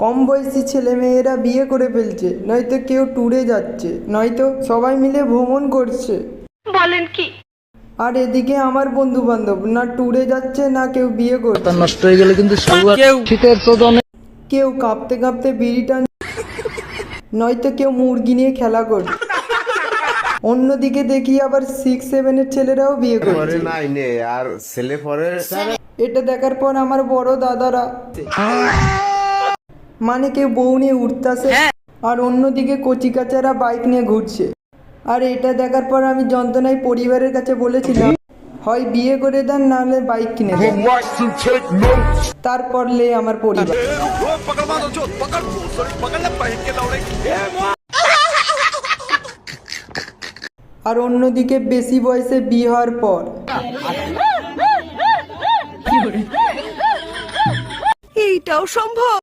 কম বয়সী ছেলে মেয়েরা বিয়ে করে ফেলছে, নয়তো কেউ ট্যুরে যাচ্ছে, নয়তো সবাই মিলে ভ্রমণ করছে। বলেন কি? আর এদিকে আমার বন্ধু বান্ধব না ট্যুরে যাচ্ছে না কেউ বিয়ে করছে। নষ্ট হয়ে গেলে কিন্তু শীতের চোদনে কেউ কাঁপতে কাঁপতে বিড়ি টান, নয়তো কেউ মুরগি নিয়ে খেলা করছে। অন্যদিকে দেখি আবার 6-7 ছেলেরাও বিয়ে করছে। আর ছেলে পরে এটা দেখার পর আমার বড় দাদারা, মানে কেউ বউ নিয়ে উঠতেছে আর অন্যদিকে কচিকাচারা বাইক নিয়ে ঘুরছে। আর এটা দেখার পর আমি যন্ত্রণায় পরিবারের কাছে বলেছিলাম, হয় বিয়ে করে দেন নাহলে বাইক কিনে দেন। তারপর লে আমার পরিবার। আর অন্যদিকে বেশি বয়সে বিয়ে হওয়ার পর এইটাও সম্ভব?